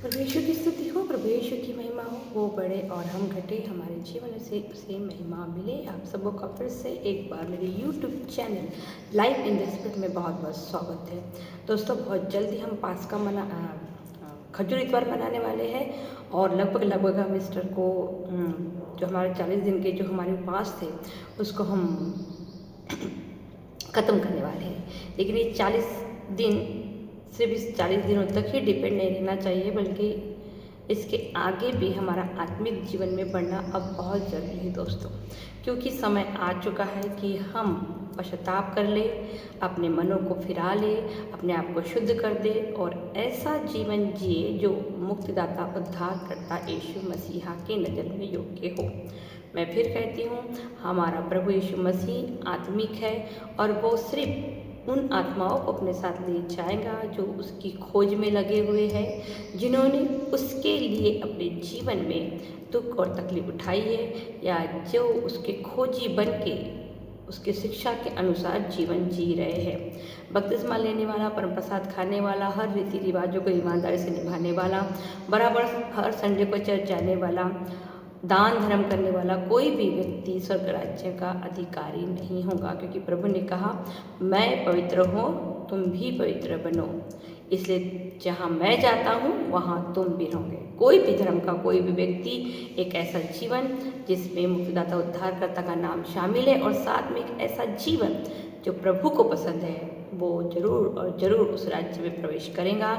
प्रभु यीशु की स्तुति हो, प्रभु यीशु की महिमा हो, वो बड़े और हम घटे, हमारे जीवन से उसे महिमा मिले। आप सबों का फिर से एक बार मेरे YouTube channel live in the spirit में बहुत बहुत स्वागत है। दोस्तों, बहुत जल्दी हम पास्का खजूर इतवार मनाने वाले हैं और लगभग हम ईस्टर को जो हमारे 40 दिन के जो हमारे उपवास थे उसको हम ख़त्म करने वाले हैं। लेकिन ये 40 दिन सिर्फ इस 40 दिनों तक ही डिपेंड नहीं रहना चाहिए, बल्कि इसके आगे भी हमारा आत्मिक जीवन में बढ़ना अब बहुत ज़रूरी है दोस्तों। क्योंकि समय आ चुका है कि हम पश्चाताप कर ले, अपने मनों को फिरा ले, अपने आप को शुद्ध कर दे और ऐसा जीवन जिए जो मुक्तिदाता उद्धारकर्ता यीशु मसीहा की नज़र में योग्य हो। मैं फिर कहती हूँ, हमारा प्रभु यीशु मसीह आत्मिक है और वो सिर्फ उन आत्माओं को अपने साथ ले जाएगा जो उसकी खोज में लगे हुए हैं, जिन्होंने उसके लिए अपने जीवन में दुख और तकलीफ उठाई है, या जो उसके खोजी बन के उसके शिक्षा के अनुसार जीवन जी रहे हैं। बपतिस्मा लेने वाला, परम प्रसाद खाने वाला, हर रीति रिवाजों को ईमानदारी से निभाने वाला, बराबर हर संडे को चर्च जाने वाला, दान धर्म करने वाला कोई भी व्यक्ति स्वर्ग राज्य का अधिकारी नहीं होगा, क्योंकि प्रभु ने कहा, मैं पवित्र हूँ, तुम भी पवित्र बनो। इसलिए जहाँ मैं जाता हूँ वहाँ तुम भी रहोगे। कोई भी धर्म का कोई भी व्यक्ति एक ऐसा जीवन जिसमें मुक्तिदाता उद्धारकर्ता का नाम शामिल है और साथ में एक ऐसा जीवन जो प्रभु को पसंद है, वो जरूर और ज़रूर उस राज्य में प्रवेश करेगा।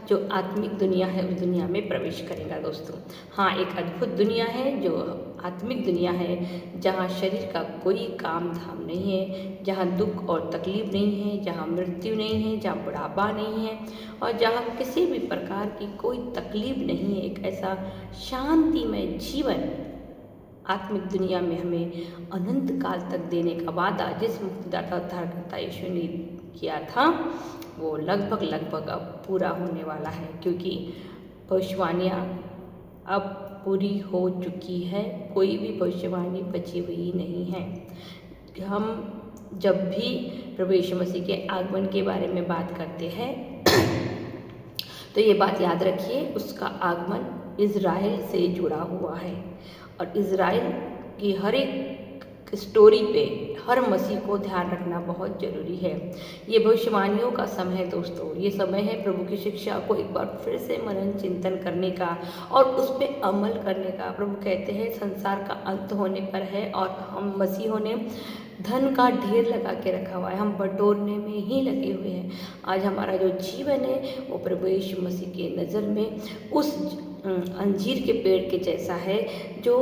जो आत्मिक दुनिया है उस दुनिया में प्रवेश करेगा दोस्तों। हाँ, एक अद्भुत दुनिया है जो आत्मिक दुनिया है, जहाँ शरीर का कोई काम धाम नहीं है, जहाँ दुख और तकलीफ नहीं है, जहाँ मृत्यु नहीं है, जहाँ बुढ़ापा नहीं है और जहाँ किसी भी प्रकार की कोई तकलीफ नहीं है। एक ऐसा शांतिमय जीवन आत्मिक दुनिया में हमें अनंत काल तक देने का वादा जिस मुक्तिदाता उद्धारकर्ता यीशु ने किया था, वो लगभग अब पूरा होने वाला है, क्योंकि भविष्यवाणियाँ अब पूरी हो चुकी है। कोई भी भविष्यवाणी बची हुई नहीं है। हम जब भी प्रभु यीशु मसीह के आगमन के बारे में बात करते हैं तो ये बात याद रखिए, उसका आगमन इज़राइल से जुड़ा हुआ है और इज़राइल की हर एक स्टोरी पे हर मसीह को ध्यान रखना बहुत ज़रूरी है। ये भविष्यवाणियों का समय है दोस्तों। ये समय है प्रभु की शिक्षा को एक बार फिर से मनन चिंतन करने का और उस पर अमल करने का। प्रभु कहते हैं संसार का अंत होने पर है और हम मसीहों ने धन का ढेर लगा के रखा हुआ है, हम बटोरने में ही लगे हुए हैं। आज हमारा जो जीवन है वो प्रभु यीशु मसीह के नज़र में उस अंजीर के पेड़ के जैसा है जो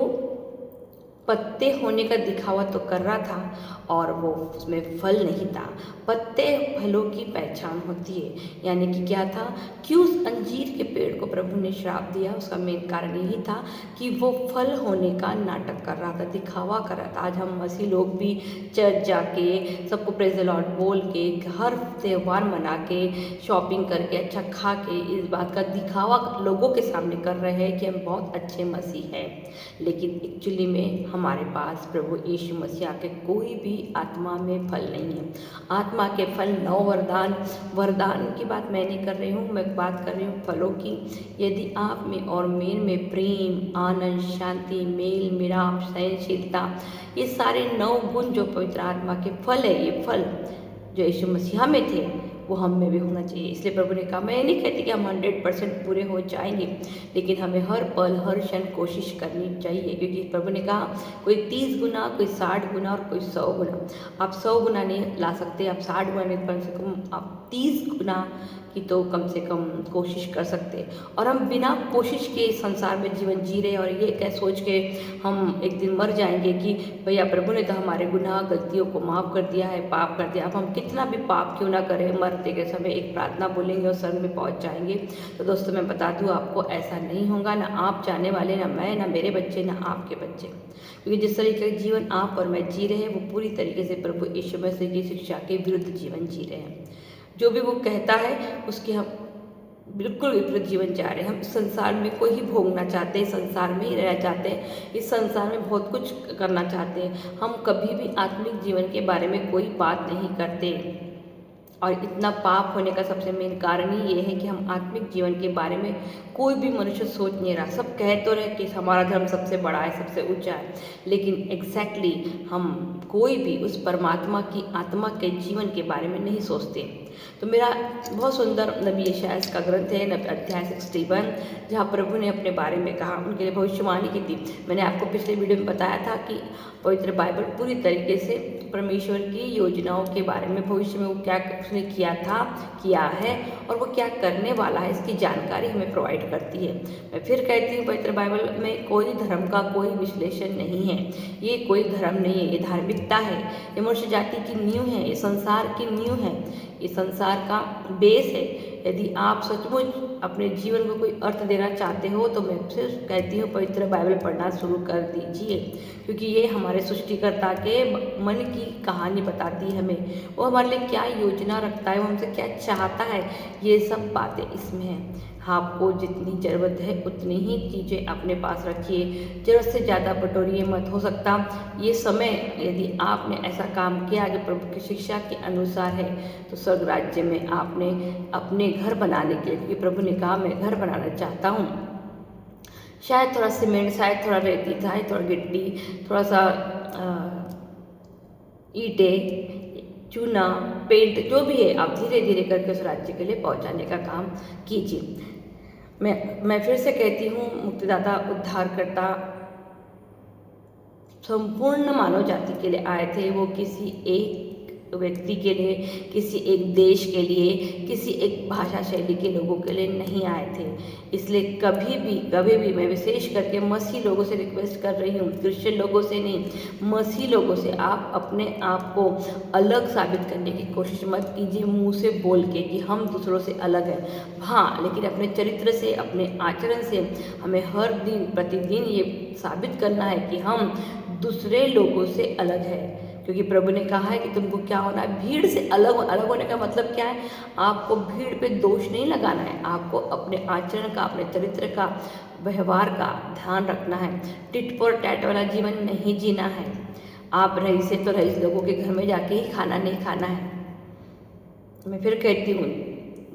पत्ते होने का दिखावा तो कर रहा था और वो उसमें फल नहीं था। पत्ते फलों की पहचान होती है, यानी कि क्या था कि उस अंजीर के पेड़ को प्रभु ने श्राप दिया। उसका मेन कारण यही था कि वो फल होने का नाटक कर रहा था, दिखावा कर रहा था। आज हम मसीह लोग भी चर्च जाके सबको प्रेज द लॉर्ड बोल के, हर त्यौहार मना के, शॉपिंग करके, अच्छा खा के इस बात का दिखावा लोगों के सामने कर रहे हैं कि हम बहुत अच्छे मसीह हैं। लेकिन एक्चुअली में हमारे पास प्रभु यीशु मसीह के कोई भी आत्मा में फल नहीं है। आत्मा के फल 9 वरदान की बात मैं नहीं कर रही हूँ, मैं बात कर रही हूँ फलों की। यदि आप में और मेल में प्रेम, आनंद, शांति, मेल मिलाप, सहनशीलता, ये सारे 9 गुण जो पवित्र आत्मा के फल है, ये फल जो यीशु मसीहा में थे वो हम में भी होना चाहिए। इसलिए प्रभु ने कहा, मैं नहीं कहती कि हम 100% पूरे हो जाएंगे, लेकिन हमें हर पल हर क्षण कोशिश करनी चाहिए, क्योंकि प्रभु ने कहा कोई 30 गुना, कोई 60 गुना और कोई 100 गुना। आप 100 गुना नहीं ला सकते, आप 60 गुना नहीं, कम से कम आप 30 गुना की तो कम से कम कोशिश कर सकते। और हम बिना कोशिश के संसार में जीवन जी रहे और ये क्या सोच के हम एक दिन मर जाएंगे कि भैया प्रभु ने तो हमारे गुनाह गलतियों को माफ़ कर दिया है, पाप कर दिया। अब हम कितना भी पाप क्यों ना करें, मरते के समय एक प्रार्थना बोलेंगे और स्वर्ग में पहुंच जाएंगे। तो दोस्तों, मैं बता दूं आपको, ऐसा नहीं होगा। ना आप जाने वाले, ना मैं, ना मेरे बच्चे, ना आपके बच्चे। क्योंकि जिस तरीके का जीवन आप और मैं जी रहे हैं वो पूरी तरीके से प्रभु यीशु मसीह की शिक्षा के विरुद्ध जीवन जी रहे हैं। जो भी वो कहता है उसके हम बिल्कुल विपरीत जीवन जा रहे हैं। हम संसार में कोई ही भोगना चाहते हैं, संसार में ही रहना चाहते हैं, इस संसार में बहुत कुछ करना चाहते हैं। हम कभी भी आत्मिक जीवन के बारे में कोई बात नहीं करते और इतना पाप होने का सबसे मेन कारण ही ये है कि हम आत्मिक जीवन के बारे में कोई भी मनुष्य सोच नहीं रहा। सब कह तो रहे कि हमारा धर्म सबसे बड़ा है, सबसे ऊंचा है, लेकिन एग्जैक्टली हम कोई भी उस परमात्मा की आत्मा के जीवन के बारे में नहीं सोचते। तो मेरा बहुत सुंदर नबी यशायाह का ग्रंथ है अध्याय 61, जहाँ प्रभु ने अपने बारे में कहा, उनके लिए भविष्यवाणी की थी। मैंने आपको पिछले वीडियो में बताया था कि पवित्र बाइबल पूरी तरीके से परमेश्वर की योजनाओं के बारे में, भविष्य में वो क्या उसने किया था, किया है और वो क्या करने वाला है, इसकी जानकारी हमें प्रोवाइड करती है। मैं फिर कहती हूँ, पवित्र बाइबल में कोई धर्म का कोई विश्लेषण नहीं है। ये कोई धर्म नहीं है, ये धार्मिकता है, ये मनुष्य जाति की नींव है, ये संसार की नींव है, ये संसार का बेस है। यदि आप सचमुच अपने जीवन को कोई अर्थ देना चाहते हो तो मैं फिर कहती हूँ पवित्र बाइबल पढ़ना शुरू कर दीजिए, क्योंकि ये हमारे सृष्टिकर्ता के मन की कहानी बताती है हमें। वो हमारे लिए क्या योजना रखता है, वो हमसे क्या चाहता है, ये सब बातें इसमें हैं। आपको जितनी ज़रूरत है उतनी ही चीज़ें अपने पास रखिए, ज़रूरत से ज़्यादा बटोरिए मत। हो सकता ये समय यदि आपने ऐसा काम किया कि प्रभु की शिक्षा के अनुसार है तो स्वर्ग राज्य में आपने अपने घर बनाने के लिए, क्योंकि प्रभु ने कहा मैं घर बनाना चाहता हूँ, शायद थोड़ा सीमेंट, शायद थोड़ा रेती, शायद थोड़ा गिट्टी, थोड़ा सा ईंटें, चूना, पेंट, जो भी है आप धीरे धीरे करके उस राज्य के लिए पहुंचाने का काम कीजिए। मैं फिर से कहती हूँ, मुक्तिदाता उद्धारकर्ता संपूर्ण मानव जाति के लिए आए थे। वो किसी एक व्यक्ति के लिए, किसी एक देश के लिए, किसी एक भाषा शैली के लोगों के लिए नहीं आए थे। इसलिए कभी भी मैं विशेष करके मसीह लोगों से रिक्वेस्ट कर रही हूँ, क्रिश्चियन लोगों से नहीं, मसीह लोगों से, आप अपने आप को अलग साबित करने की कोशिश मत कीजिए मुंह से बोल के कि हम दूसरों से अलग हैं। हाँ, लेकिन अपने चरित्र से, अपने आचरण से हमें हर दिन प्रतिदिन ये साबित करना है कि हम दूसरे लोगों से अलग है, क्योंकि प्रभु ने कहा है कि तुमको क्या होना है, भीड़ से अलग होने का मतलब क्या है, आपको भीड़ पे दोष नहीं लगाना है, आपको अपने आचरण का, अपने चरित्र का, व्यवहार का ध्यान रखना है। टिट फॉर टैट वाला जीवन नहीं जीना है। आप रईस से तो रईस लोगों के घर में जाके ही खाना नहीं खाना है। मैं फिर कहती हूँ,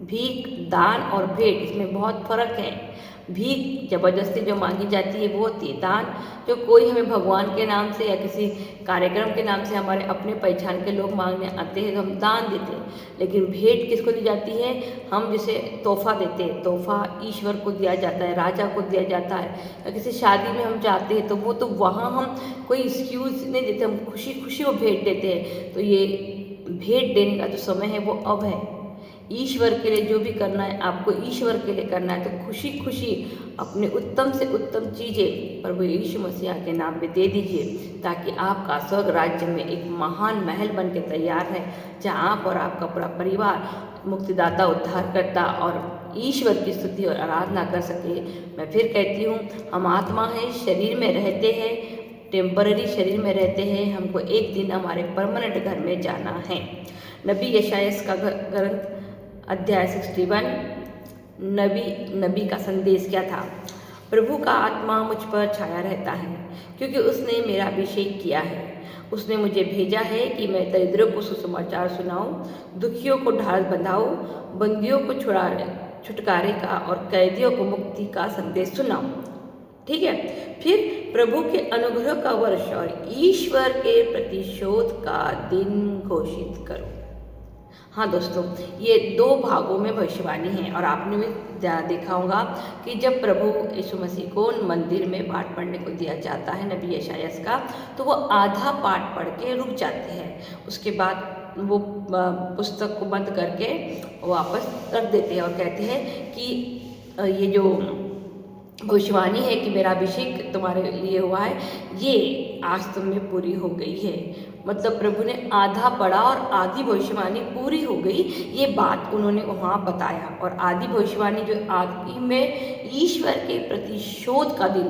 भीख, दान और भेंट, इसमें बहुत फर्क है। भीख जबरदस्ती जो मांगी जाती है वो होती है। दान जो कोई हमें भगवान के नाम से या किसी कार्यक्रम के नाम से हमारे अपने पहचान के लोग मांगने आते हैं तो हम दान देते हैं। लेकिन भेंट किसको दी जाती है, हम जिसे तोहफा देते हैं, तोहफा ईश्वर को दिया जाता है, राजा को दिया जाता है। या किसी शादी में हम जाते हैं तो वो तो वहाँ हम कोई एक्सक्यूज़ नहीं देते, हम खुशी खुशी वो भेंट देते हैं। तो ये भेंट देने का जो समय है वो अब है। ईश्वर के लिए जो भी करना है, आपको ईश्वर के लिए करना है, तो खुशी खुशी अपने उत्तम से उत्तम चीज़ें प्रभु यीशु मसीह के नाम पे दे दीजिए, ताकि आपका स्वर्ग राज्य में एक महान महल बन के तैयार है, जहाँ आप और आपका पूरा परिवार मुक्तिदाता, उद्धारकर्ता और ईश्वर की स्तुति और आराधना कर सके। मैं फिर कहती हूँ, हम आत्मा है, शरीर में रहते हैं, टेम्पररी शरीर में रहते हैं, हमको एक दिन हमारे परमानेंट घर में जाना है। नबी यशायाह का ग्रंथ अध्याय 61, नबी का संदेश क्या था। प्रभु का आत्मा मुझ पर छाया रहता है, क्योंकि उसने मेरा अभिषेक किया है। उसने मुझे भेजा है कि मैं दरिद्रों को सुसमाचार सुनाऊं, दुखियों को ढाल बंधाऊं, बंदियों को छुटकारे का और कैदियों को मुक्ति का संदेश सुनाऊं। ठीक है। फिर प्रभु के अनुग्रह का वर्ष और ईश्वर के प्रतिशोध का दिन घोषित करो। हाँ दोस्तों, ये 2 भागों में भविष्यवाणी है। और आपने भी देखा होगा कि जब प्रभु यीशु मसीह को मंदिर में पाठ पढ़ने को दिया जाता है नबी यशायाह का, तो वो आधा पाठ पढ़ के रुक जाते हैं। उसके बाद वो पुस्तक को बंद करके वापस रख देते हैं और कहते हैं कि ये जो भविष्यवाणी है कि मेरा अभिषेक तुम्हारे लिए हुआ है, ये आज तुम में पूरी हो गई है। मतलब प्रभु ने आधा पढ़ा और आधी भविष्यवाणी पूरी हो गई, ये बात उन्होंने वहाँ बताया। और आधी भविष्यवाणी जो आदि में ईश्वर के प्रतिशोध का दिन,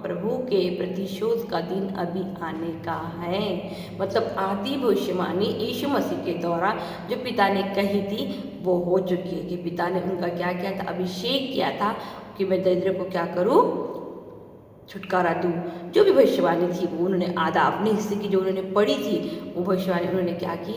प्रभु के प्रतिशोध का दिन अभी आने का है। मतलब आदि भविष्यवाणी यीशु मसीह के द्वारा जो पिता ने कही थी वो हो चुकी है, कि पिता ने उनका क्या किया था, अभिषेक किया था कि मैं दरिद्र को क्या करूं, छुटकारा दूं। जो भी भविष्यवाणी थी वो उन्होंने आधा अपने हिस्से की जो उन्होंने पढ़ी थी वो भविष्यवाणी उन्होंने क्या की,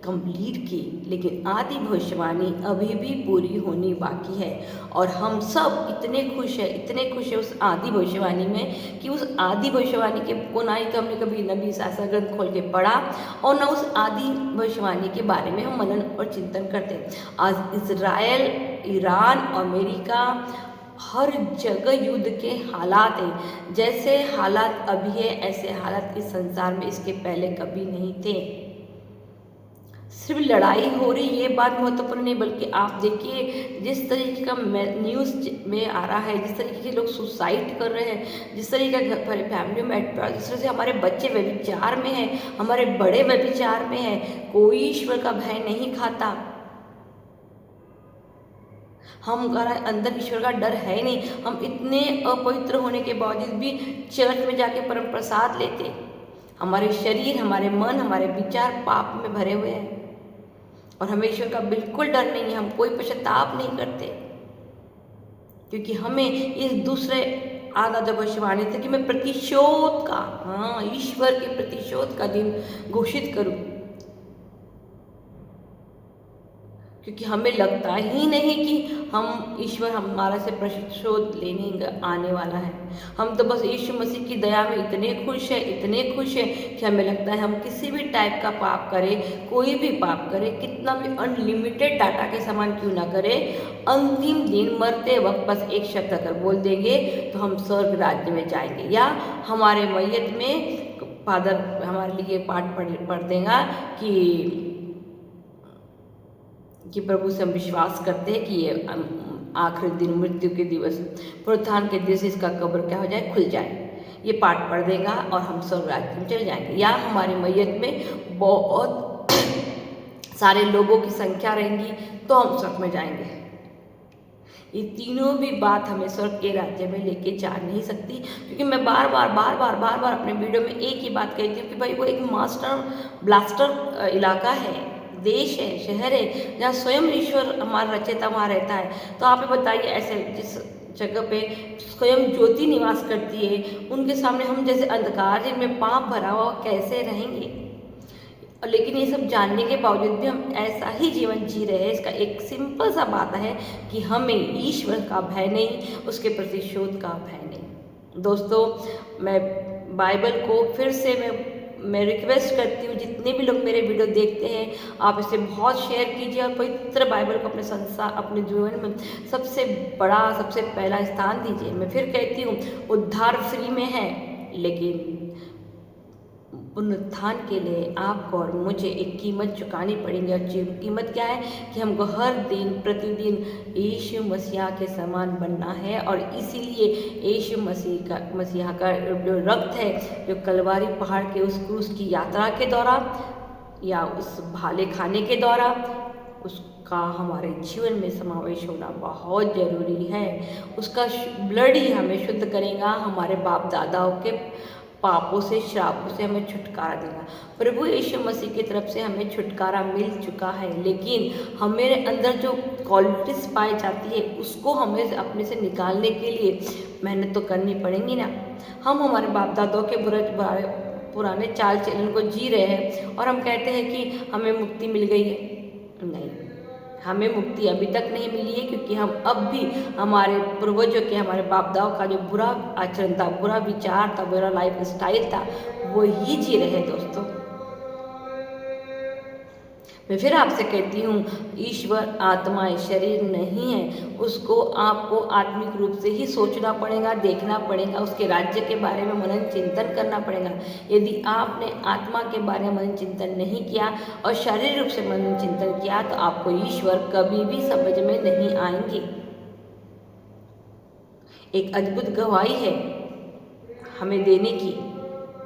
कंप्लीट की, लेकिन आदि भविष्यवाणी अभी भी पूरी होनी बाकी है। और हम सब इतने खुश हैं, इतने खुश हैं उस आदि भविष्यवाणी में कि उस आदि भविष्यवाणी के को ना ही तो हमने कभी नबी शास्त्र ग्रंथ खोल के पढ़ा और ना उस आदि भविष्यवाणी के बारे में हम मनन और चिंतन करते हैं। आज इजराइल, ईरान, अमेरिका, हर जगह युद्ध के हालात हैं। जैसे हालात अभी है ऐसे हालात इस संसार में इसके पहले कभी नहीं थे। सिर्फ लड़ाई हो रही ये बात महत्वपूर्ण नहीं, बल्कि आप देखिए जिस तरीके का न्यूज़ में आ रहा है, जिस तरीके के लोग सुसाइड कर रहे हैं, जिस तरीके का घर फैमिली में जिस तरह से हमारे बच्चे व्यभिचार में हैं, हमारे बड़े व्यभिचार में हैं, कोई ईश्वर का भय नहीं खाता। हमारा अंदर ईश्वर का डर है नहीं। हम इतने अपवित्र होने के बावजूद भी चर्च में जाके परम प्रसाद लेते। हमारे शरीर, हमारे मन, हमारे विचार पाप में भरे हुए हैं और हमें ईश्वर का बिल्कुल डर नहीं है। हम कोई पश्चाताप नहीं करते, क्योंकि हमें इस दूसरे आदि भविष्यवाणी थी कि मैं प्रतिशोध का, ईश्वर के प्रतिशोध का दिन घोषित करूं, क्योंकि हमें लगता ही नहीं कि हम ईश्वर हमारा से प्रतिशोध लेने आने वाला है। हम तो बस यीशु मसीह की दया में इतने खुश हैं, इतने खुश हैं कि हमें लगता है हम किसी भी टाइप का पाप करें, कोई भी पाप करें, कितना भी अनलिमिटेड डाटा के समान क्यों ना करें, अंतिम दिन मरते वक्त बस एक शब्द अगर बोल देंगे तो हम स्वर्ग राज्य में जाएंगे। या हमारे मैयत में फादर हमारे लिए पाठ पढ़ देगा कि प्रभु से हम विश्वास करते हैं कि ये आखिरी दिन, मृत्यु के दिवस, पुनरुत्थान के दिवस इसका कब्र क्या हो जाए, खुल जाए। ये पाठ पढ़ देगा और हम स्वर्ग राज्य में चले जाएंगे। या हमारी मैयत में बहुत सारे लोगों की संख्या रहेंगी तो हम स्वर्ग में जाएंगे। ये तीनों भी बात हमें स्वर्ग के राज्य में लेके जा नहीं सकती, क्योंकि मैं बार बार अपने वीडियो में एक ही बात कहती हूँ कि भाई वो एक मास्टर ब्लास्टर इलाका है, देश है, शहर है, जहाँ स्वयं ईश्वर हमारा रचयिता वहाँ रहता है। तो आप बताइए ऐसे जिस जगह पे स्वयं ज्योति निवास करती है, उनके सामने हम जैसे अंधकार जिनमें पाप भरा हुआ कैसे रहेंगे। और लेकिन ये सब जानने के बावजूद भी हम ऐसा ही जीवन जी रहे हैं। इसका एक सिंपल सा बात है कि हमें ईश्वर का भय नहीं, उसके प्रतिशोध का भय नहीं। दोस्तों, मैं बाइबल को फिर से मैं रिक्वेस्ट करती हूँ, जितने भी लोग मेरे वीडियो देखते हैं आप इसे बहुत शेयर कीजिए और पवित्र बाइबल को अपने संसार, अपने जीवन में सबसे बड़ा, सबसे पहला स्थान दीजिए। मैं फिर कहती हूँ, उद्धार फ्री में है, लेकिन पुनरुत्थान के लिए आपको और मुझे एक कीमत चुकानी पड़ेगी। और कीमत क्या है कि हमको हर दिन प्रतिदिन यीशु मसीहा के समान बनना है। और इसीलिए यीशु मसीहा का जो रक्त है, जो कलवारी पहाड़ के उस क्रूस की यात्रा के दौरान या उस भाले खाने के दौरान, उसका हमारे जीवन में समावेश होना बहुत ज़रूरी है। उसका ब्लड ही हमें शुद्ध करेगा, हमारे बाप दादाओं के पापों से, श्रापों से हमें छुटकारा देगा। प्रभु यीशु मसीह की तरफ से हमें छुटकारा मिल चुका है, लेकिन हमारे अंदर जो क्वालिटीज़ पाई जाती है उसको हमें अपने से निकालने के लिए मेहनत तो करनी पड़ेगी ना। हम हमारे बाप दादाओं के पुराने चाल चलन को जी रहे हैं और हम कहते हैं कि हमें मुक्ति मिल गई है। नहीं, हमें मुक्ति अभी तक नहीं मिली है, क्योंकि हम अब भी हमारे पूर्वजों के, हमारे बाप दादाओं का जो बुरा आचरण था, बुरा विचार था, बुरा लाइफ स्टाइल था, वो ही जी रहे हैं। दोस्तों, मैं फिर आपसे कहती हूँ, ईश्वर आत्मा है, शरीर नहीं है। उसको आपको आत्मिक रूप से ही सोचना पड़ेगा, देखना पड़ेगा, उसके राज्य के बारे में मनन चिंतन करना पड़ेगा। यदि आपने आत्मा के बारे में मनन चिंतन नहीं किया और शारीरिक रूप से मनन चिंतन किया तो आपको ईश्वर कभी भी समझ में नहीं आएंगे। एक अद्भुत गवाही है हमें देने की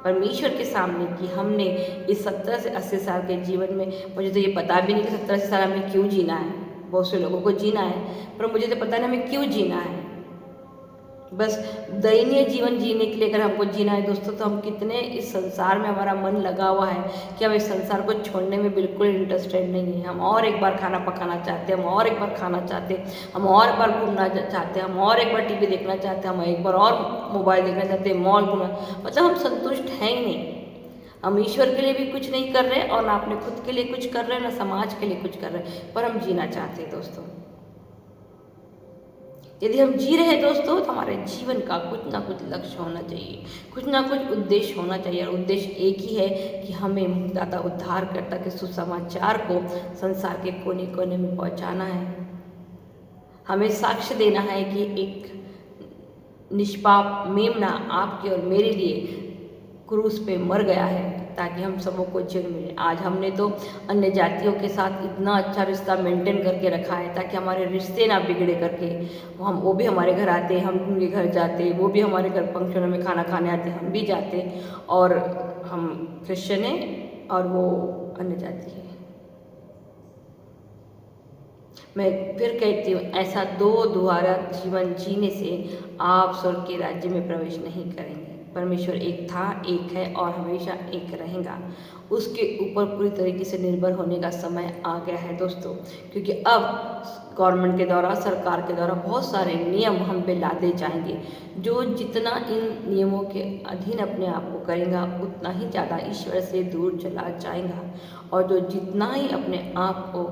परमेश्वर के सामने कि हमने इस 17 से 80 साल के जीवन में, मुझे तो ये पता भी नहीं कि 17 साल हमें क्यों जीना है। बहुत से लोगों को जीना है, पर मुझे तो पता नहीं हमें क्यों जीना है। बस दयनीय जीवन जीने के लिए अगर हमको जीना है दोस्तों, तो हम कितने इस संसार में हमारा मन लगा हुआ है कि हम इस संसार को छोड़ने में बिल्कुल इंटरेस्टेड नहीं है। हम और एक बार खाना पकाना चाहते हैं, हम और एक बार खाना चाहते हैं, हम और एक बार घूमना चाहते हैं, हम और एक बार टीवी देखना चाहते हैं, हम एक बार और मोबाइल देखना चाहते हैं, मॉल घूमना, मतलब हम संतुष्ट हैं ही नहीं। हम ईश्वर के लिए भी कुछ नहीं कर रहे और ना अपने खुद के लिए कुछ कर रहे हैं, ना समाज के लिए कुछ कर रहे हैं, पर हम जीना चाहते हैं दोस्तों। यदि हम जी रहे हैं दोस्तों तो हमारे जीवन का कुछ ना कुछ लक्ष्य होना चाहिए, कुछ ना कुछ उद्देश्य होना चाहिए, और उद्देश्य एक ही है कि हमें मुक्तिदाता उद्धारकर्ता के सुसमाचार को संसार के कोने कोने में पहुंचाना है। हमें साक्ष्य देना है कि एक निष्पाप मेमना आपके और मेरे लिए क्रूस पे मर गया है ताकि हम सबों को जीवन मिले। आज हमने तो अन्य जातियों के साथ इतना अच्छा रिश्ता मेंटेन करके रखा है ताकि हमारे रिश्ते ना बिगड़े करके, वो भी हमारे घर आते, हम उनके घर जाते, वो भी हमारे घर फंक्शनों में खाना खाने आते, हम भी जाते, और हम क्रिश्चियन हैं और वो अन्य जाति है। मैं फिर कहती हूँ, ऐसा दो दुआरा जीवन जीने से आप स्वर्ग के राज्य में प्रवेश नहीं करेंगे। परमेश्वर एक था, एक है और हमेशा एक रहेगा। उसके ऊपर पूरी तरीके से निर्भर होने का समय आ गया है दोस्तों, क्योंकि अब गवर्नमेंट के द्वारा, सरकार के द्वारा बहुत सारे नियम हम पे लादे जाएंगे। जो जितना इन नियमों के अधीन अपने आप को करेगा उतना ही ज़्यादा ईश्वर से दूर चला जाएगा, और जो जितना ही अपने आप को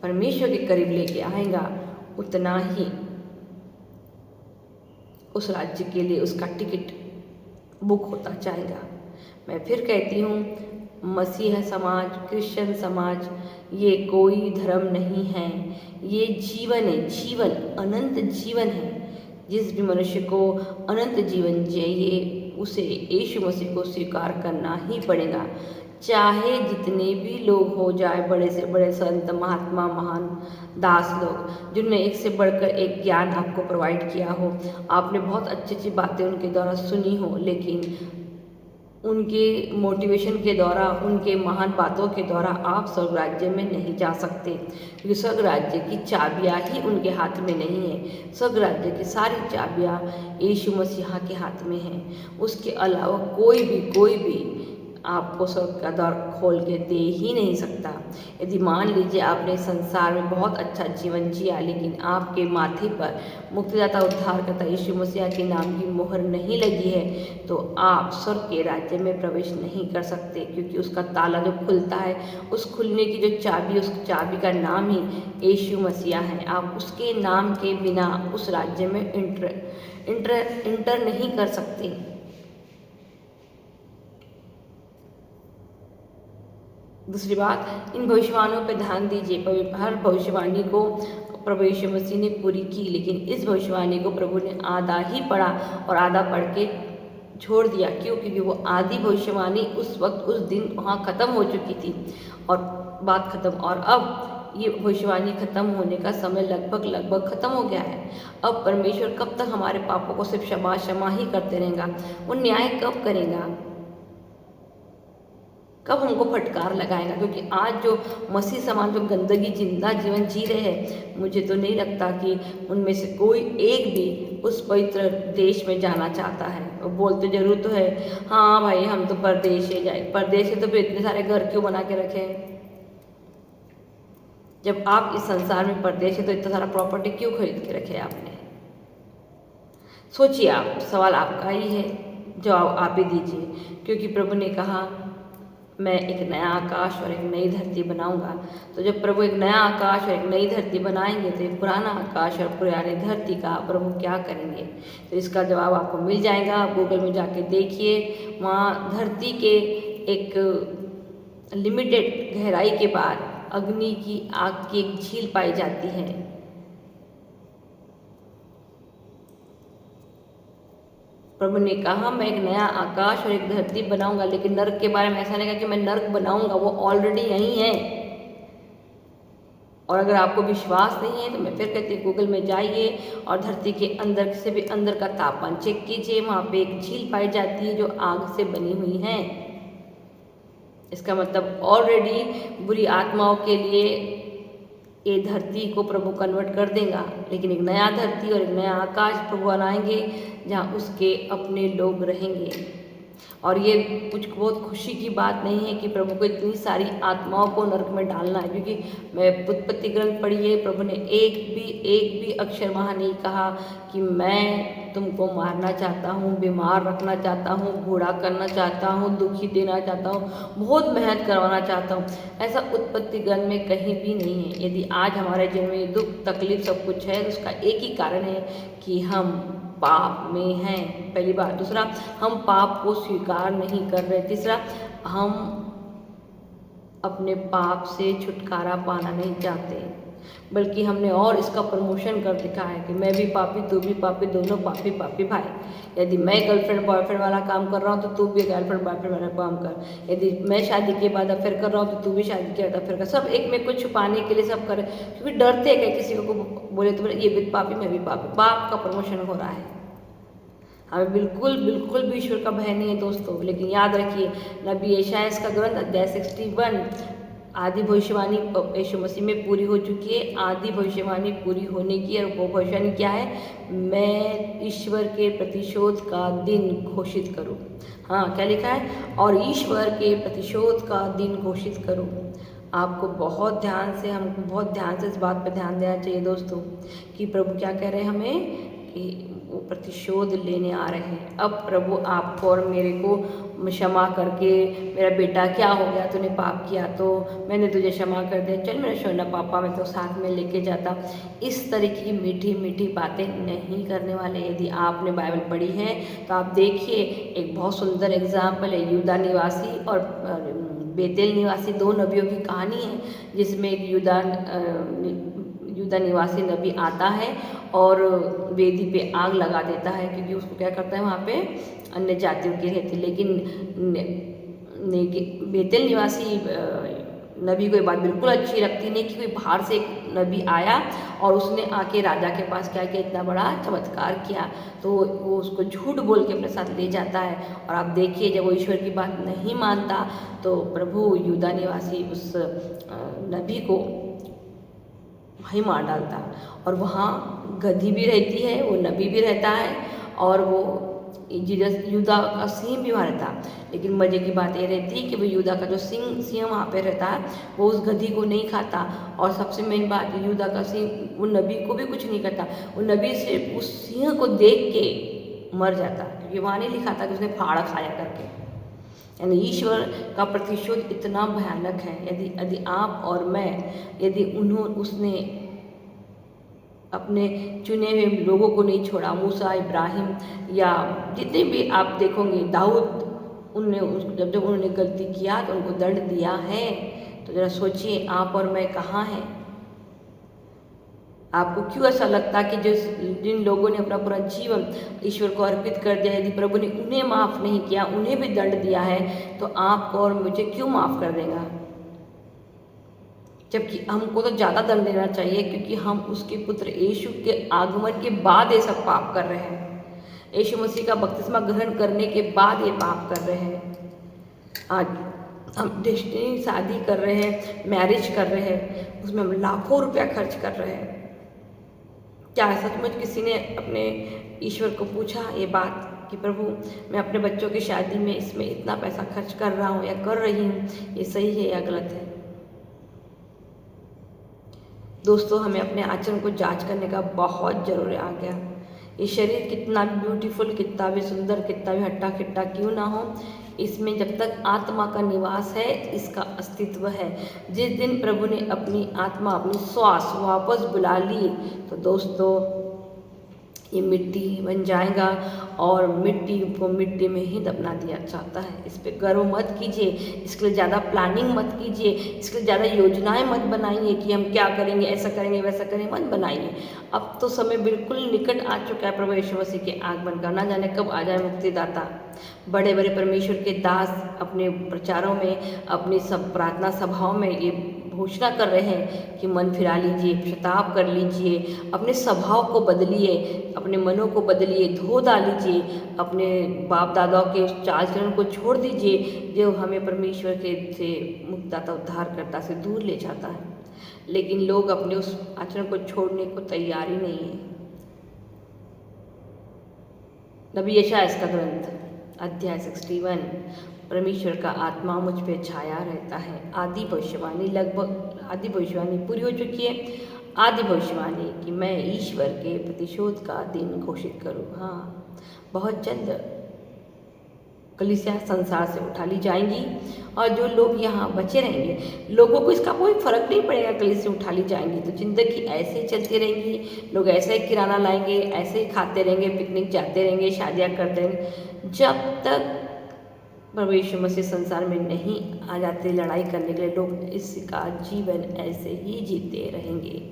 परमेश्वर के करीब लेके आएगा उतना ही उस राज्य के लिए उसका टिकट बुक होता जाएगा। मैं फिर कहती हूँ, मसीह समाज, क्रिश्चियन समाज ये कोई धर्म नहीं है, ये जीवन है, जीवन अनंत जीवन है। जिस भी मनुष्य को अनंत जीवन चाहिए उसे यीशु मसीह को स्वीकार करना ही पड़ेगा, चाहे जितने भी लोग हो जाए, बड़े से बड़े संत, महात्मा, महान दास लोग, जिनने एक से बढ़कर एक ज्ञान आपको प्रोवाइड किया हो, आपने बहुत अच्छी अच्छी बातें उनके द्वारा सुनी हो, लेकिन उनके मोटिवेशन के द्वारा, उनके महान बातों के द्वारा आप स्वर्ग राज्य में नहीं जा सकते, क्योंकि स्वर्ग राज्य की चाबियाँ ही उनके हाथ में नहीं है। स्वर्ग राज्य की सारी चाबियाँ यीशु मसीहा के हाथ में हैं। उसके अलावा कोई भी आपको स्वर्ग का द्वार खोल के दे ही नहीं सकता। यदि मान लीजिए आपने संसार में बहुत अच्छा जीवन जिया, लेकिन आपके माथे पर मुक्तिदाता उद्धारकर्ता यीशु मसीह के नाम की मोहर नहीं लगी है, तो आप स्वर्ग के राज्य में प्रवेश नहीं कर सकते, क्योंकि उसका ताला जो खुलता है, उस खुलने की जो चाबी, उस चाबी का नाम ही यीशु मसीह है। आप उसके नाम के बिना उस राज्य में इंटर नहीं कर सकते। दूसरी बात, इन भविष्यवाणियों पर ध्यान दीजिए। हर भविष्यवाणी को प्रभु यीशु मसीह ने पूरी की, लेकिन इस भविष्यवाणी को प्रभु ने आधा ही पढ़ा और आधा पढ़ के छोड़ दिया। क्यों? क्योंकि वो आधी भविष्यवाणी उस वक्त, उस दिन वहाँ ख़त्म हो चुकी थी और बात ख़त्म, और अब ये भविष्यवाणी ख़त्म होने का समय लगभग ख़त्म हो गया है। अब परमेश्वर कब तक हमारे पापों को सिर्फ क्षमा ही करते रहेगा? वो न्याय कब करेगा? कब हमको फटकार लगाएगा? क्योंकि आज जो मसीह समान जो गंदगी जिंदा जीवन जी रहे हैं, मुझे तो नहीं लगता कि उनमें से कोई एक भी उस पवित्र देश में जाना चाहता है। वो बोलते जरूर तो है, हाँ भाई हम तो परदेश है जाए। परदेश है तो फिर इतने सारे घर क्यों बना के रखे हैं? जब आप इस संसार में परदेश है तो इतना सारा प्रॉपर्टी क्यों खरीद के रखे आपने? सोचिए आप, सवाल आपका ही है, जवाब आप ही दीजिए। क्योंकि प्रभु ने कहा, मैं एक नया आकाश और एक नई धरती बनाऊंगा। तो जब प्रभु एक नया आकाश और एक नई धरती बनाएंगे तो पुराना आकाश और पुरानी धरती का प्रभु क्या करेंगे? तो इसका जवाब आपको मिल जाएगा। आप गूगल में जाके देखिए, वहाँ धरती के एक लिमिटेड गहराई के बाद अग्नि की आग की एक झील पाई जाती है। प्रभु ने कहा, मैं एक नया आकाश और एक धरती बनाऊंगा, लेकिन नर्क के बारे में ऐसा नहीं कहा कि मैं नर्क बनाऊंगा, वो ऑलरेडी यहीं है। और अगर आपको विश्वास नहीं है तो मैं फिर कहती हूँ, गूगल में जाइए और धरती के अंदर से भी अंदर का तापमान चेक कीजिए। वहाँ पे एक झील पाई जाती है जो आग से बनी हुई है। इसका मतलब ऑलरेडी बुरी आत्माओं के लिए ये धरती को प्रभु कन्वर्ट कर देगा, लेकिन एक नया धरती और एक नया आकाश प्रभु बनाएंगे जहाँ उसके अपने लोग रहेंगे। और ये कुछ बहुत खुशी की बात नहीं है कि प्रभु को इतनी सारी आत्माओं को नरक में डालना है, क्योंकि मैं उत्पत्ति ग्रंथ पढ़िए, प्रभु ने एक भी अक्षर वहाँ नहीं कहा कि मैं तुमको मारना चाहता हूँ, बीमार रखना चाहता हूँ, बूढ़ा करना चाहता हूँ, दुखी देना चाहता हूँ, बहुत मेहनत करवाना चाहता हूँ। ऐसा उत्पत्ति ग्रंथ में कहीं भी नहीं है। यदि आज हमारे जीवन में दुख तकलीफ सब कुछ है, तो उसका एक ही कारण है कि हम पाप में हैं, पहली बात। दूसरा, हम पाप को स्वीकार नहीं कर रहे। तीसरा, हम अपने पाप से छुटकारा पाना नहीं चाहते, बल्कि हमने और इसका प्रमोशन कर दिखा है कि मैं भी पापी, तू भी पापी, दोनों पापी पापी भाई। यदि मैं गर्लफ्रेंड बॉयफ्रेंड वाला काम कर रहा हूँ तो तू भी गर्लफ्रेंड बॉयफ्रेंड वाला काम कर। यदि मैं शादी के बाद अफेयर कर रहा हूँ तो तू भी शादी के बाद अफेयर कर। सब एक में को छुपाने के लिए सब करे, क्योंकि डरते हैं कि किसी को बोले तो ये भी पापी, मैं भी पापी। पाप का प्रमोशन हो रहा है। हमें बिल्कुल बिल्कुल भी ईश्वर का भय नहीं है दोस्तों। लेकिन याद रखिए, नबी यशायाह का ग्रंथ अध्याय 61, आदि भविष्यवाणी यीशु मसीह में पूरी हो चुकी है। आदि भविष्यवाणी पूरी होने की, और वो भविष्यवाणी क्या है? मैं ईश्वर के प्रतिशोध का दिन घोषित करूं। हाँ, क्या लिखा है? और ईश्वर के प्रतिशोध का दिन घोषित करूं। आपको बहुत ध्यान से, हमको बहुत ध्यान से इस बात पर ध्यान देना चाहिए दोस्तों, कि प्रभु क्या कह रहे हैं हमें, कि वो प्रतिशोध लेने आ रहे हैं। अब प्रभु आपको और मेरे को क्षमा करके, मेरा बेटा क्या हो गया, तूने पाप किया तो मैंने तुझे क्षमा कर दिया, चल मेरा सोना पापा, मैं तो साथ में लेके जाता, इस तरीके की मीठी मीठी बातें नहीं करने वाले। यदि आपने बाइबल पढ़ी है तो आप देखिए, एक बहुत सुंदर एग्जाम्पल है, यहूदा निवासी और बेतेल निवासी, दो नबियों की कहानी है, जिसमें एक यहूदा निवासी नबी आता है और वेदी पे आग लगा देता है, क्योंकि उसको क्या करता है, वहाँ पे अन्य जातियों के रहते। लेकिन बेतेल निवासी नबी को ये बात बिल्कुल अच्छी लगती नहीं कि कोई बाहर से एक नबी आया और उसने आके राजा के पास क्या किया, इतना बड़ा चमत्कार किया। तो वो उसको झूठ बोल के अपने साथ ले जाता है। और आप देखिए, जब वो ईश्वर की बात नहीं मानता तो प्रभु यहूदा निवासी उस नबी को वहीं मार डालता। और वहाँ गधी भी रहती है, वो नबी भी रहता है, और वो यहूदा का सिंह भी वहाँ रहता। लेकिन मज़े की बात ये रहती है कि वो यहूदा का जो सिंह वहाँ पे रहता है, वो उस गधी को नहीं खाता। और सबसे मेन बात, यहूदा का सिंह वो नबी को भी कुछ नहीं करता। वो नबी सिर्फ उस सिंह को देख के मर जाता, क्योंकि वहाँ नहीं लिखा था कि उसने फाड़ खाया करके। यानी ईश्वर का प्रतिशोध इतना भयानक है। यदि आप और मैं, यदि उसने अपने चुने हुए लोगों को नहीं छोड़ा, मूसा, इब्राहिम, या जितने भी आप देखोगे, दाऊद, जब उन्होंने गलती किया तो उनको दंड दिया है। तो जरा सोचिए, आप और मैं कहाँ हैं? आपको क्यों ऐसा लगता कि जिन लोगों ने अपना पूरा जीवन ईश्वर को अर्पित कर दिया, यदि प्रभु ने उन्हें माफ़ नहीं किया, उन्हें भी दंड दिया है, तो आपको और मुझे क्यों माफ़ कर देगा? जबकि हमको तो ज़्यादा दंड देना चाहिए, क्योंकि हम उसके पुत्र यीशु के आगमन के बाद ये सब पाप कर रहे हैं। यीशु मसीह का बपतिस्मा ग्रहण करने के बाद ये पाप कर रहे हैं। आज हम डेस्टिनी शादी कर रहे हैं, मैरिज कर रहे हैं, उसमें हम लाखों रुपया खर्च कर रहे हैं। क्या सचमुच किसी ने अपने ईश्वर को पूछा ये बात कि प्रभु, मैं अपने बच्चों की शादी में इसमें इतना पैसा खर्च कर रहा हूँ या कर रही हूँ, ये सही है या गलत है? दोस्तों, हमें अपने आचरण को जांच करने का बहुत ज़रूरी आ गया। ये शरीर कितना भी ब्यूटीफुल, कितना भी सुंदर, कितना भी हट्टा खिट्टा क्यों ना हो, इसमें जब तक आत्मा का निवास है, इसका अस्तित्व है। जिस दिन प्रभु ने अपनी आत्मा, अपनी श्वास वापस बुला ली, तो दोस्तों ये मिट्टी बन जाएगा, और मिट्टी को मिट्टी में ही दफना दिया जाता है। इस पर गर्व मत कीजिए, इसके लिए ज़्यादा प्लानिंग मत कीजिए, इसके लिए ज़्यादा योजनाएं मत बनाइए कि हम क्या करेंगे, ऐसा करेंगे वैसा करेंगे, मत बनाइए। अब तो समय बिल्कुल निकट आ चुका है प्रभु यीशु मसीह के आगमन का। ना जाने कब आ जाए मुक्तिदाता। बड़े बड़े परमेश्वर के दास अपने प्रचारों में, अपनी सब प्रार्थना सभाओं में ये घोषणा कर रहे हैं कि मन फिरा लीजिए, पश्चाताप कर लीजिए, अपने स्वभाव को बदलिए, अपने मनों को बदलिए, धो डालीजिए, अपने बाप दादाओं के उस चाल चलन को छोड़ दीजिए जो हमें परमेश्वर के से मुक्तदाता उद्धारकर्ता से दूर ले जाता है। लेकिन लोग अपने उस आचरण को छोड़ने को तैयार ही नहीं है। नबी यशायाह का ग्रंथ अध्याय 61। परमेश्वर का आत्मा मुझ पे छाया रहता है। आदि भविष्यवाणी पूरी हो चुकी है। आदि भविष्यवाणी कि मैं ईश्वर के प्रतिशोध का दिन घोषित करूँ। हाँ, बहुत जल्द कलीसिया संसार से उठा ली जाएंगी और जो लोग यहाँ बचे रहेंगे, लोगों को इसका कोई फर्क नहीं पड़ेगा। कलीसिया से उठा ली जाएंगी तो जिंदगी ऐसे ही चलती रहेंगी। लोग ऐसे ही किराना लाएंगे, ऐसे ही खाते रहेंगे, पिकनिक जाते रहेंगे, शादियाँ करते रहेंगे। जब तक प्रभु यीशु मसीह संसार में नहीं आ जाते लड़ाई करने के लिए, लोग इसका जीवन ऐसे ही जीते रहेंगे।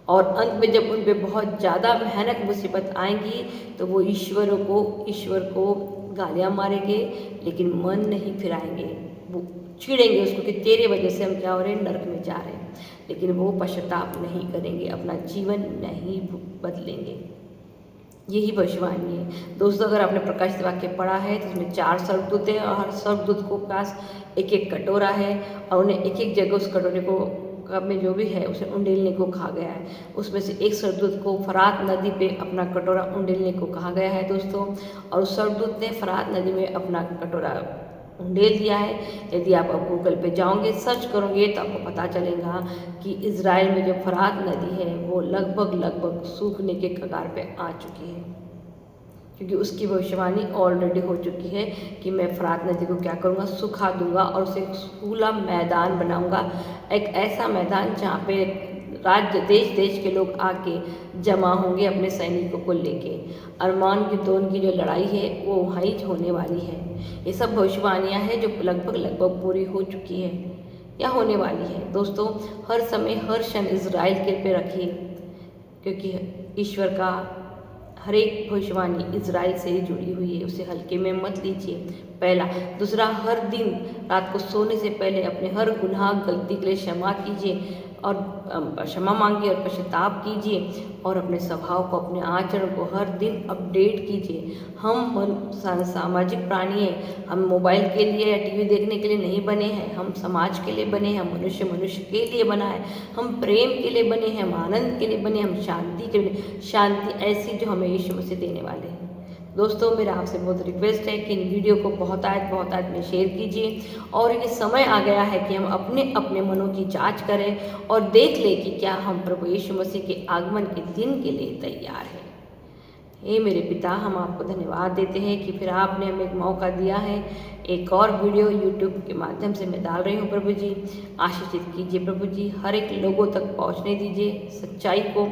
और अंत में जब उन पे बहुत ज़्यादा भयानक मुसीबत आएंगी तो वो ईश्वर को गालियाँ मारेंगे, लेकिन मन नहीं फिराएंगे। वो चिढ़ेंगे उसको कि तेरे वजह से हम क्या हो रहे हैं, नरक में जा रहे हैं। लेकिन वो पश्चाताप नहीं करेंगे, अपना जीवन नहीं बदलेंगे। यही भविष्यवाणी है दोस्तों। अगर आपने प्रकाशित वाक्य पढ़ा है तो उसमें 4 स्वर्गदूत हैं और हर स्वर्गदूत को पास एक एक कटोरा है और उन्हें एक एक जगह उस कटोरे को कब में जो भी है उसे उंडेलने को कहा गया है। उसमें से एक स्वर्गदूत को फरात नदी पे अपना कटोरा उंडेलने को कहा गया है दोस्तों, और उस स्वर्गदूत ने फरात नदी में अपना कटोरा उंडेल दिया है। यदि आप अब गूगल पे जाओगे, सर्च करोगे तो आपको पता चलेगा कि इज़राइल में जो फरात नदी है वो लगभग सूखने के कगार पे आ चुकी है, क्योंकि उसकी भविष्यवाणी ऑलरेडी हो चुकी है कि मैं फरात नदी को क्या करूँगा, सुखा दूंगा और उसे खुला मैदान बनाऊंगा। एक ऐसा मैदान जहाँ पे राज्य देश के लोग आके जमा होंगे अपने सैनिकों को लेके। अरमान की दोन की जो लड़ाई है वो वहीं होने वाली है। ये सब भविष्यवाणियाँ हैं जो लगभग पूरी हो चुकी है या होने वाली है दोस्तों। हर समय हर क्षण इज़राइल के पे रखिए, क्योंकि ईश्वर का हर एक भविष्यवाणी इज़राइल से ही जुड़ी हुई है। उसे हल्के में मत लीजिए, पहला। दूसरा, हर दिन रात को सोने से पहले अपने हर गुनाह गलती के लिए क्षमा कीजिए और क्षमा मांगिए और पश्चाताप कीजिए और अपने स्वभाव को, अपने आचरण को हर दिन अपडेट कीजिए। हम सामाजिक प्राणी हैं। हम मोबाइल के लिए या टीवी देखने के लिए नहीं बने हैं। हम समाज के लिए बने हैं। मनुष्य के लिए बना है। हम प्रेम के लिए बने हैं, हम आनंद के लिए बने, हम शांति के लिए। शांति ऐसी जो हमें यीशु मसीह देने वाले हैं। दोस्तों, मेरा आपसे बहुत रिक्वेस्ट है कि इन वीडियो को बहुत में शेयर कीजिए और ये समय आ गया है कि हम अपने मनों की जांच करें और देख लें कि क्या हम प्रभु यीशु मसीह के आगमन के दिन के लिए तैयार हैं। हे मेरे पिता, हम आपको धन्यवाद देते हैं कि फिर आपने हमें एक मौका दिया है। एक और वीडियो यूट्यूब के माध्यम से मैं डाल रही हूँ। प्रभु जी, आशीषित कीजिए प्रभु जी, हर एक लोगों तक पहुँचने दीजिए सच्चाई को।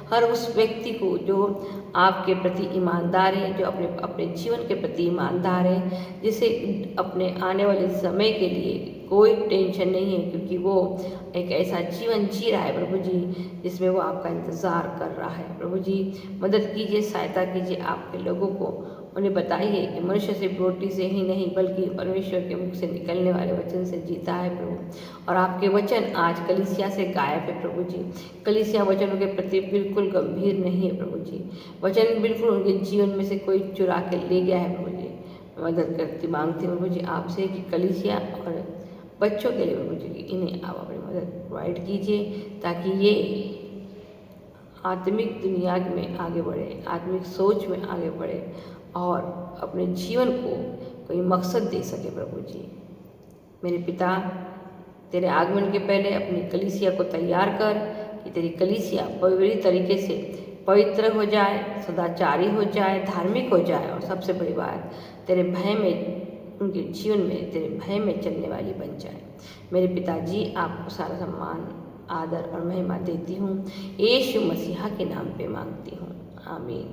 हर उस व्यक्ति को जो आपके प्रति ईमानदार है, जो अपने जीवन के प्रति ईमानदार है, जिसे अपने आने वाले समय के लिए कोई टेंशन नहीं है, क्योंकि वो एक ऐसा जीवन जी रहा है प्रभु जी जिसमें वो आपका इंतज़ार कर रहा है। प्रभु जी, मदद कीजिए, सहायता कीजिए आपके लोगों को। उन्हें बताइए कि मनुष्य सिर्फ रोटी से ही नहीं बल्कि परमेश्वर के मुख से निकलने वाले वचन से जीता है प्रभु। और आपके वचन आज कलीसिया से गायब है प्रभु जी। कलीसिया वचनों के प्रति बिल्कुल गंभीर नहीं है प्रभु जी। वचन बिल्कुल उनके जीवन में से कोई चुरा के ले गया है प्रभु जी। मदद करती मांगती हूँ प्रभु जी आपसे कि कलीसिया और बच्चों के लिए प्रभु जी कि इन्हें आप अपनी मदद प्रोवाइड कीजिए, ताकि ये आत्मिक दुनिया में आगे बढ़े, आत्मिक सोच में आगे बढ़े और अपने जीवन को कोई मकसद दे सके प्रभु जी। मेरे पिता, तेरे आगमन के पहले अपनी कलीसिया को तैयार कर कि तेरी कलीसिया पूरी तरीके से पवित्र हो जाए, सदाचारी हो जाए, धार्मिक हो जाए और सबसे बड़ी बात तेरे भय में, उनके जीवन में तेरे भय में चलने वाली बन जाए। मेरे पिताजी, आपको सारा सम्मान, आदर और महिमा देती हूँ। यीशु मसीहा के नाम पे मांगती हूँ, आमीन।